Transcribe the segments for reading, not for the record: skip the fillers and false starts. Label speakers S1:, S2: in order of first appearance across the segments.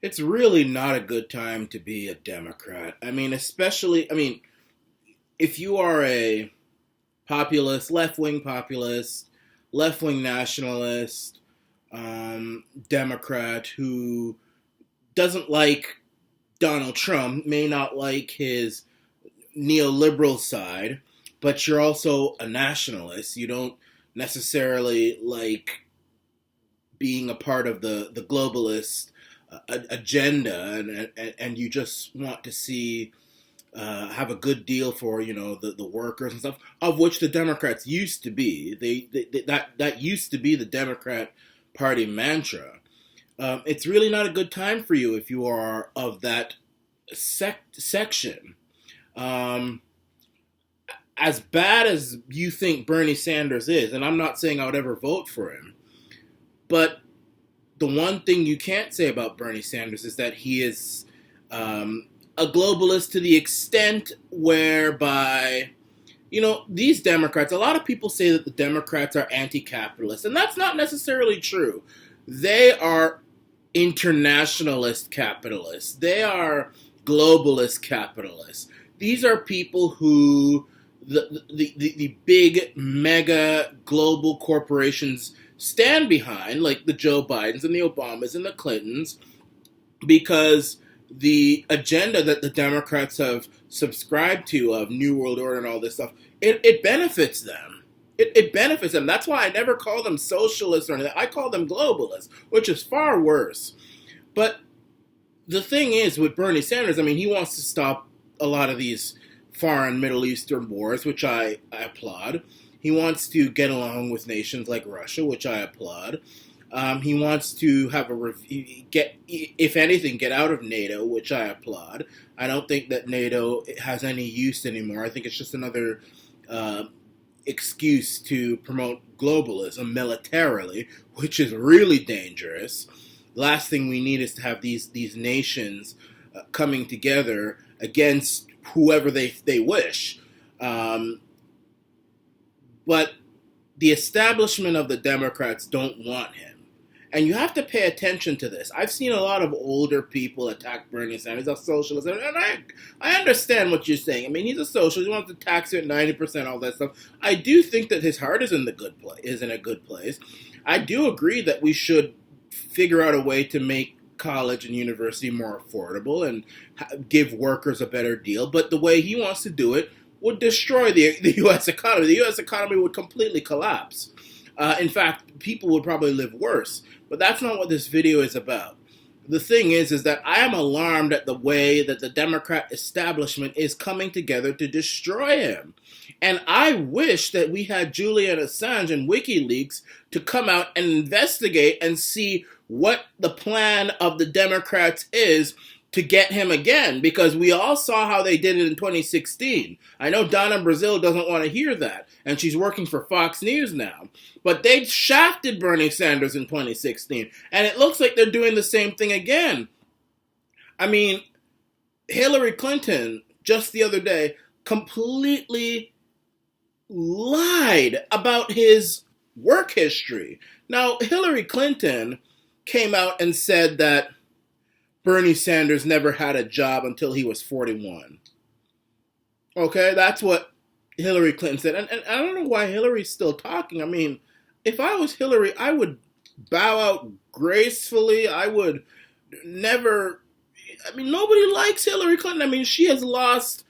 S1: It's really not a good time to be a Democrat. If you are a populist, left wing nationalist, Democrat who doesn't like Donald Trump, may not like his neoliberal side, but you're also a nationalist. You don't necessarily like being a part of the globalist agenda, and you just want to see have a good deal for the workers and stuff, of which the Democrats used to be. That used to be the Democrat Party mantra. It's really not a good time for you if you are of that section. Um, as bad as you think Bernie Sanders is, and I'm not saying I would ever vote for him, but the one thing you can't say about Bernie Sanders is that he is a globalist to the extent whereby, these Democrats, a lot of people say that the Democrats are anti-capitalist, and that's not necessarily true. They are internationalist capitalists. They are globalist capitalists. These are people who the big mega global corporations stand behind, like the Joe Bidens and the Obamas and the Clintons, because the agenda that the Democrats have subscribed to of New World Order and all this stuff, it benefits them. It benefits them. That's why I never call them socialists or anything. I call them globalists, which is far worse. But the thing is with Bernie Sanders, he wants to stop a lot of these foreign Middle Eastern wars, which I applaud. He wants to get along with nations like Russia, which I applaud. He wants to have if anything, get out of NATO, which I applaud. I don't think that NATO has any use anymore. I think it's just another excuse to promote globalism militarily, which is really dangerous. Last thing we need is to have these nations coming together against whoever they wish. But the establishment of the Democrats don't want him. And you have to pay attention to this. I've seen a lot of older people attack Bernie Sanders, a socialist, and I understand what you're saying. He's a socialist. He wants to tax you at 90%, all that stuff. I do think that his heart is in a good place. I do agree that we should figure out a way to make college and university more affordable and give workers a better deal. But the way he wants to do it would destroy the U.S. economy. The U.S. economy would completely collapse. In fact, people would probably live worse. But that's not what this video is about. The thing is that I am alarmed at the way that the Democrat establishment is coming together to destroy him. And I wish that we had Julian Assange and Wikileaks to come out and investigate and see what the plan of the Democrats is to get him again, because we all saw how they did it in 2016. I know Donna Brazil doesn't want to hear that, and she's working for Fox News now. But they shafted Bernie Sanders in 2016, and it looks like they're doing the same thing again. Hillary Clinton, just the other day, completely lied about his work history. Now, Hillary Clinton came out and said that Bernie Sanders never had a job until he was 41. Okay, that's what Hillary Clinton said. And I don't know why Hillary's still talking. If I was Hillary, I would bow out gracefully. I would never... nobody likes Hillary Clinton. She has lost...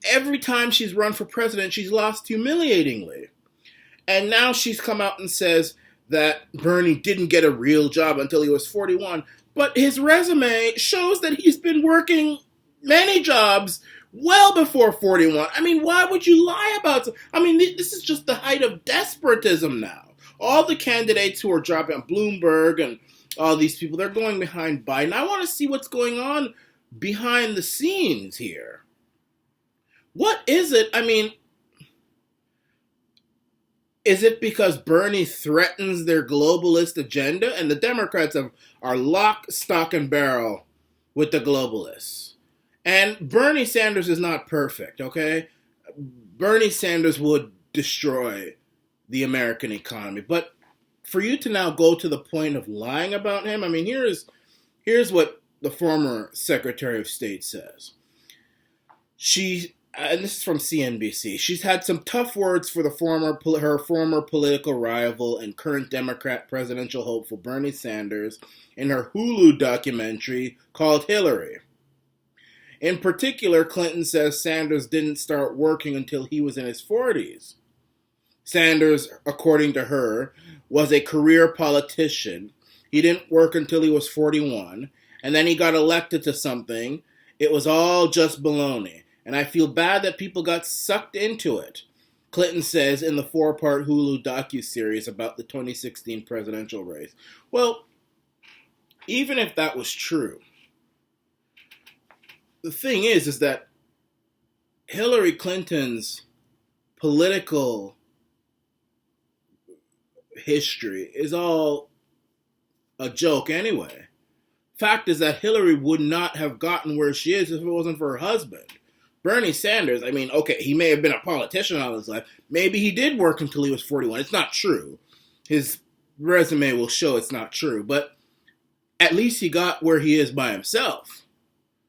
S1: Every time she's run for president, she's lost humiliatingly. And now she's come out and says that Bernie didn't get a real job until he was 41. But his resume shows that he's been working many jobs well before 41. Why would you lie about it? This is just the height of despotism now. All the candidates who are dropping, Bloomberg and all these people, they're going behind Biden. I want to see what's going on behind the scenes here. What is it? Is it because Bernie threatens their globalist agenda? And the Democrats are lock, stock, and barrel with the globalists. And Bernie Sanders is not perfect, okay? Bernie Sanders would destroy the American economy. But for you to now go to the point of lying about him, Here's what the former Secretary of State says. And this is from CNBC, she's had some tough words for her former political rival and current Democrat presidential hopeful Bernie Sanders in her Hulu documentary called Hillary. In particular, Clinton says Sanders didn't start working until he was in his 40s. Sanders, according to her, was a career politician. He didn't work until he was 41, and then he got elected to something. It was all just baloney, and I feel bad that people got sucked into it, Clinton says in the 4-part Hulu docuseries about the 2016 presidential race. Well, even if that was true, the thing is that Hillary Clinton's political history is all a joke anyway. Fact is that Hillary would not have gotten where she is if it wasn't for her husband. Bernie Sanders, I mean, okay, he may have been a politician all his life. Maybe he did work until he was 41. It's not true. His resume will show it's not true. But at least he got where he is by himself.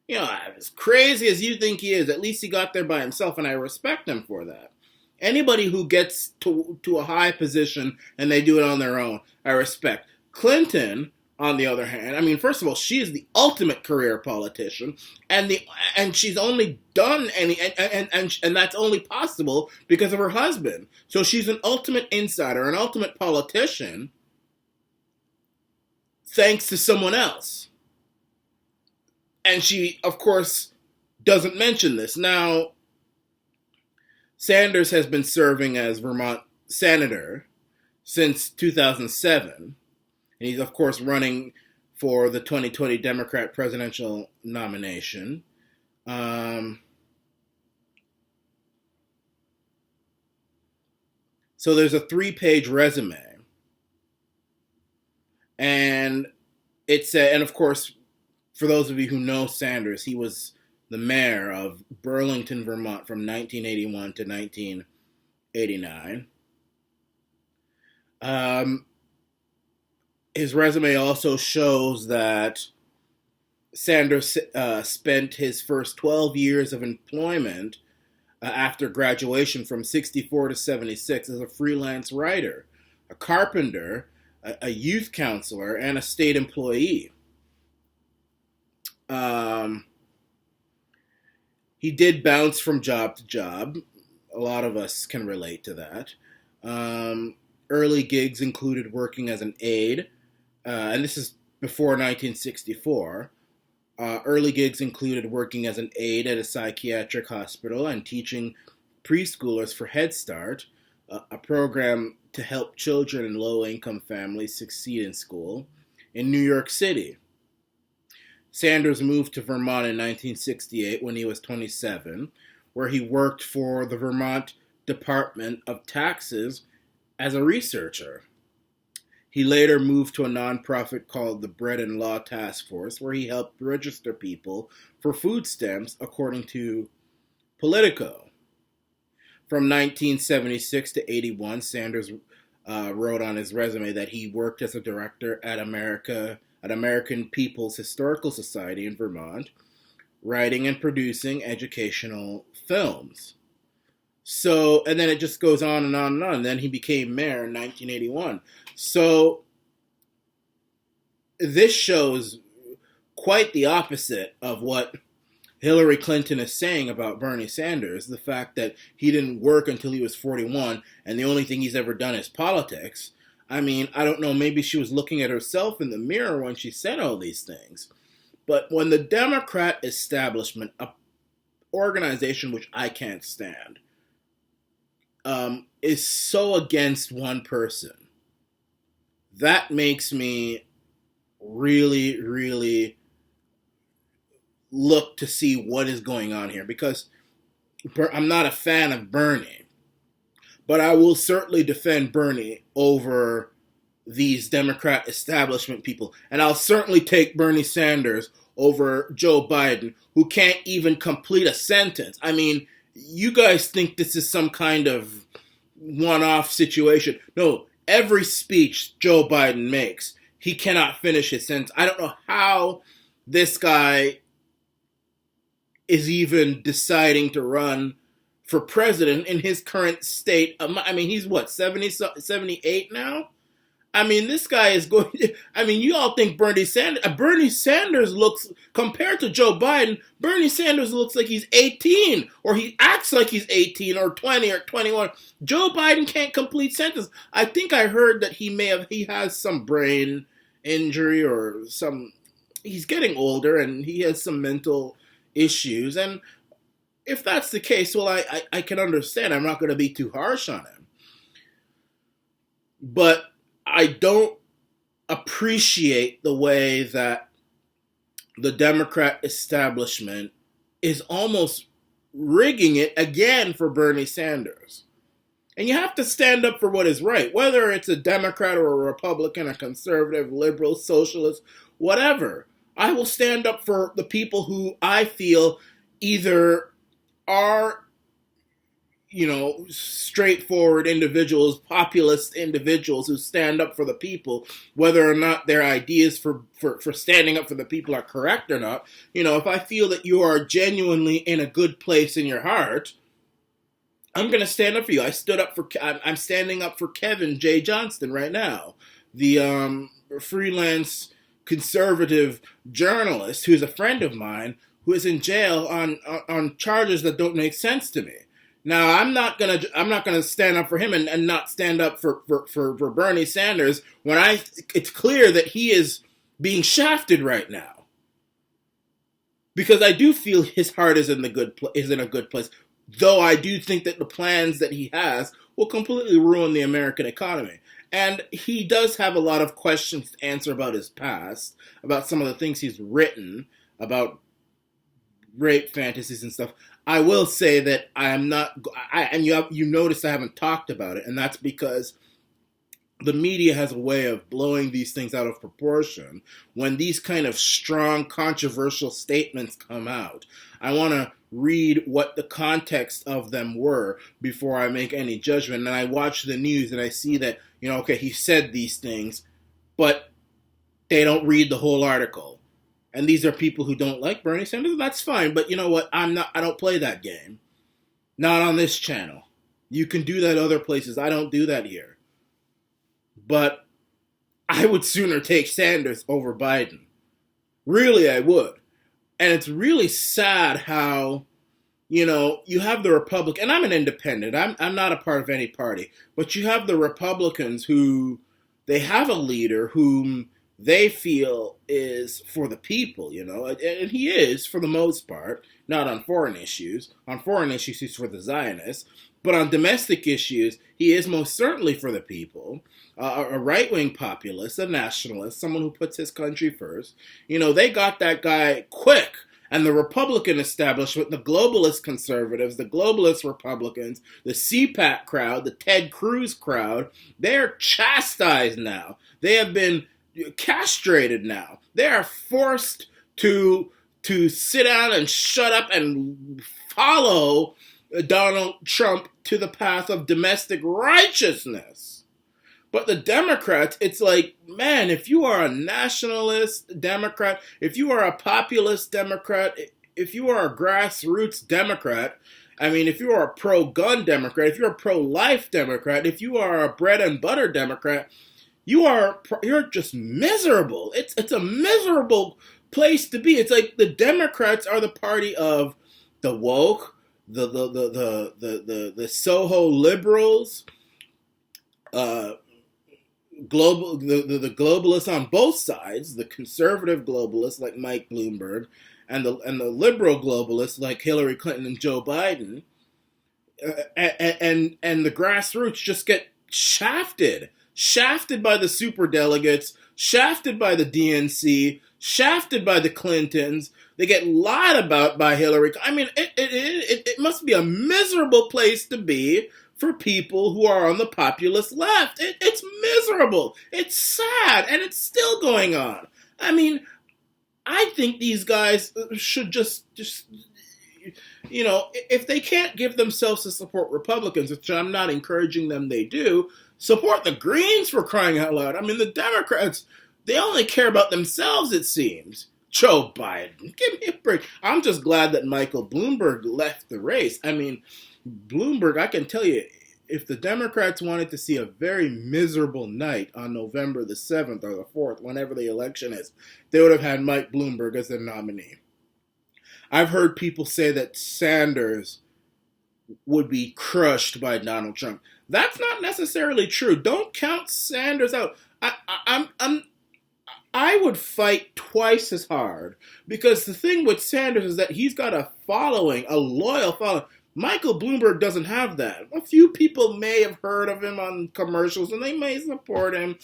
S1: You know, as crazy as you think he is, at least he got there by himself, and I respect him for that. Anybody who gets to a high position and they do it on their own, I respect. Clinton, on the other hand, I mean, first of all, she is the ultimate career politician, and she's only done and that's only possible because of her husband. So she's an ultimate insider, an ultimate politician, thanks to someone else. And she, of course, doesn't mention this. Now, Sanders has been serving as Vermont senator since 2007. And he's, of course, running for the 2020 Democrat presidential nomination. So there's a 3-page resume. And and of course, for those of you who know Sanders, he was the mayor of Burlington, Vermont from 1981 to 1989. His resume also shows that Sanders spent his first 12 years of employment after graduation from 64 to 76 as a freelance writer, a carpenter, a youth counselor, and a state employee. He did bounce from job to job. A lot of us can relate to that. Early gigs included working as an aide, and this is before 1964. Early gigs included working as an aide at a psychiatric hospital and teaching preschoolers for Head Start, a program to help children in low-income families succeed in school, in New York City. Sanders moved to Vermont in 1968 when he was 27, where he worked for the Vermont Department of Taxes as a researcher. He later moved to a nonprofit called the Bread and Law Task Force, where he helped register people for food stamps, according to Politico. From 1976 to 81, Sanders wrote on his resume that he worked as a director at American People's Historical Society in Vermont, writing and producing educational films. So, and then it just goes on and on and on. And then he became mayor in 1981. So, this shows quite the opposite of what Hillary Clinton is saying about Bernie Sanders. The fact that he didn't work until he was 41, and the only thing he's ever done is politics. I mean, I don't know, maybe she was looking at herself in the mirror when she said all these things. But when the Democrat establishment, an organization which I can't stand, is so against one person, that makes me really, really look to see what is going on here. Because I'm not a fan of Bernie, but I will certainly defend Bernie over these Democrat establishment people. And I'll certainly take Bernie Sanders over Joe Biden, who can't even complete a sentence. I mean, you guys think this is some kind of one-off situation. No, every speech Joe Biden makes, he cannot finish his sentence. I don't know how this guy is even deciding to run for president in his current state. I mean, he's what, 78 now? I mean, this guy is going. I mean, you all think Bernie Sanders looks, compared to Joe Biden, Bernie Sanders looks like he's 18, or he acts like he's 18 or 20 or 21. Joe Biden can't complete sentences. I think I heard that he has some brain injury or he's getting older and he has some mental issues. And if that's the case, well, I can understand. I'm not going to be too harsh on him. But I don't appreciate the way that the Democrat establishment is almost rigging it again for Bernie Sanders. And you have to stand up for what is right, whether it's a Democrat or a Republican, a conservative, liberal, socialist, whatever. I will stand up for the people who I feel either are, straightforward individuals, populist individuals who stand up for the people, whether or not their ideas for standing up for the people are correct or not. If I feel that you are genuinely in a good place in your heart, I'm going to stand up for you. I'm standing up for Kevin J. Johnston right now, the freelance conservative journalist who's a friend of mine who is in jail on charges that don't make sense to me. Now, I'm not gonna stand up for him and not stand up for Bernie Sanders when it's clear that he is being shafted right now. Because I do feel his heart is in a good place, though I do think that the plans that he has will completely ruin the American economy. And he does have a lot of questions to answer about his past, about some of the things he's written, about rape fantasies and stuff. I will say that you notice I haven't talked about it, and that's because the media has a way of blowing these things out of proportion. When these kind of strong, controversial statements come out, I want to read what the context of them were before I make any judgment. And I watch the news and I see that, okay, he said these things, but they don't read the whole article. And these are people who don't like Bernie Sanders. That's fine, but you know what? I don't play that game. Not on this channel. You can do that other places. I don't do that here. But I would sooner take Sanders over Biden. Really, I would. And it's really sad how, you have the Republican, and I'm an independent. I'm not a part of any party. But you have the Republicans who, they have a leader whom they feel is for the people, and he is for the most part, not on foreign issues. On foreign issues, he's for the Zionists, but on domestic issues, he is most certainly for the people. A right-wing populist, a nationalist, someone who puts his country first. They got that guy quick. And the Republican establishment, the globalist conservatives, the globalist Republicans, the CPAC crowd, the Ted Cruz crowd, they're chastised now. They have been castrated now. They are forced to sit down and shut up and follow Donald Trump to the path of domestic righteousness. But the Democrats, it's like, man, if you are a nationalist Democrat, if you are a populist Democrat, if you are a grassroots Democrat, if you are a pro-gun Democrat, if you're a pro-life Democrat, if you are a bread and butter Democrat, you're just miserable. It's a miserable place to be. It's like the Democrats are the party of the woke, the Soho liberals, the globalists on both sides, the conservative globalists like Mike Bloomberg, and the liberal globalists like Hillary Clinton and Joe Biden, and the grassroots just get shafted by the superdelegates, shafted by the DNC, shafted by the Clintons. They get lied about by Hillary. It must be a miserable place to be for people who are on the populist left. It's miserable. It's sad, and it's still going on. I think these guys should just if they can't give themselves to support Republicans, which I'm not encouraging them they do, support the Greens, for crying out loud. The Democrats, They only care about themselves, it seems. Joe Biden, give me a break. I'm just glad that Michael Bloomberg left the race. I mean, Bloomberg, I can tell you, if the Democrats wanted to see a very miserable night on November the 7th or the 4th, whenever the election is, they would have had Mike Bloomberg as their nominee. I've heard people say that Sanders would be crushed by Donald Trump. That's not necessarily true. Don't count Sanders out. I would fight twice as hard, because the thing with Sanders is that he's got a following, a loyal following. Michael Bloomberg doesn't have that. A few people may have heard of him on commercials, and they may support him,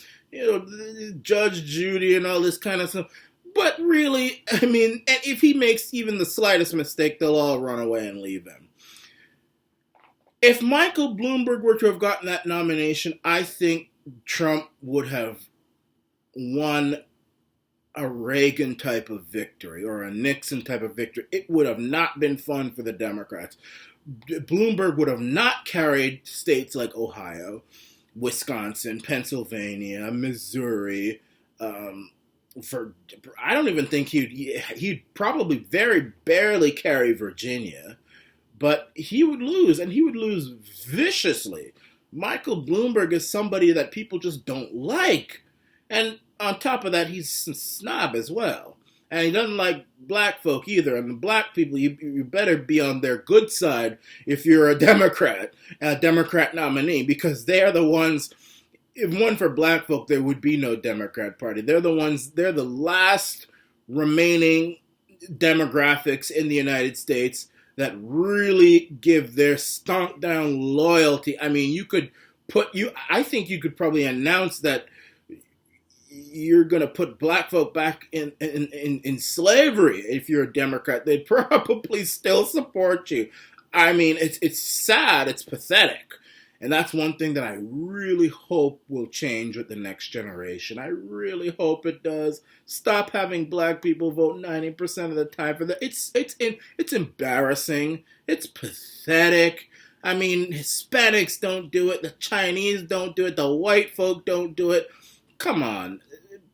S1: Judge Judy and all this kind of stuff. But really, I mean, if he makes even the slightest mistake, they'll all run away and leave him. If Michael Bloomberg were to have gotten that nomination, I think Trump would have won a Reagan type of victory or a Nixon type of victory. It would have not been fun for the Democrats. Bloomberg would have not carried states like Ohio, Wisconsin, Pennsylvania, Missouri. I don't even think he'd probably very barely carry Virginia, but he would lose, and he would lose viciously. Michael Bloomberg is somebody that people just don't like, and on top of that, he's a snob as well. And he doesn't like black folk either. And the black people, you better be on their good side if you're a Democrat nominee, because they are the ones, if one for black folk, there would be no Democrat Party. They're the last remaining demographics in the United States that really give their stomp down loyalty. I mean, I think you could probably announce that you're going to put black folk back in slavery if you're a Democrat. They'd probably still support you. I mean, it's sad. It's pathetic. And that's one thing that I really hope will change with the next generation. I really hope it does. Stop having black people vote 90% of the time for that. It's embarrassing. It's pathetic. I mean, Hispanics don't do it. The Chinese don't do it. The white folk don't do it. Come on.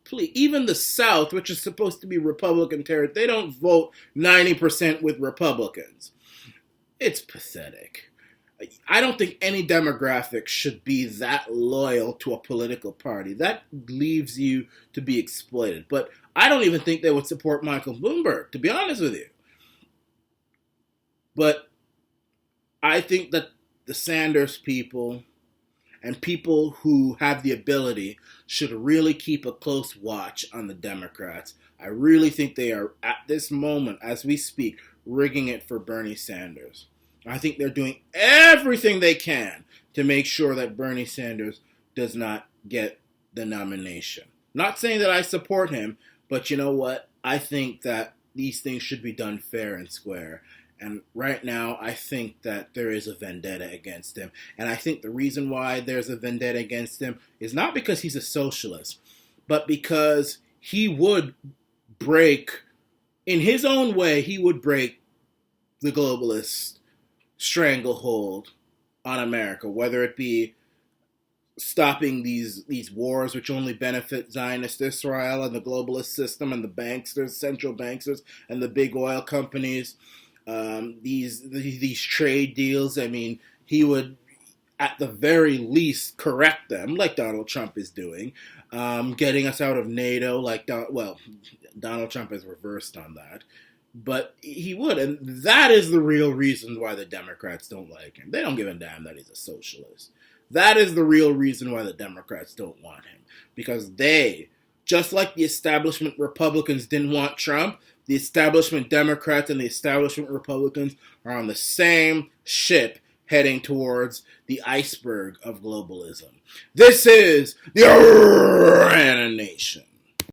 S1: Please. Even the South, which is supposed to be Republican territory, they don't vote 90% with Republicans. It's pathetic. I don't think any demographic should be that loyal to a political party. That leaves you to be exploited. But I don't even think they would support Michael Bloomberg, to be honest with you. But I think that the Sanders people and people who have the ability should really keep a close watch on the Democrats. I really think they are, at this moment, as we speak, rigging it for Bernie Sanders. I think they're doing everything they can to make sure that Bernie Sanders does not get the nomination. Not saying that I support him, but you know what? I think that these things should be done fair and square. And right now, I think that there is a vendetta against him. And I think the reason why there's a vendetta against him is not because he's a socialist, but because he would break, in his own way, he would break the globalist stranglehold on America, whether it be stopping these wars which only benefit Zionist Israel and the globalist system and the banksters, central banksters, and the big oil companies, these trade deals. I mean, he would at the very least correct them, like Donald Trump is doing, getting us out of NATO, Donald Trump has reversed on that. But he would, and that is the real reason why the Democrats don't like him. They don't give a damn that he's a socialist. That is the real reason why the Democrats don't want him. Because they, just like the establishment Republicans didn't want Trump, the establishment Democrats and the establishment Republicans are on the same ship heading towards the iceberg of globalism. This is the Arana Nation.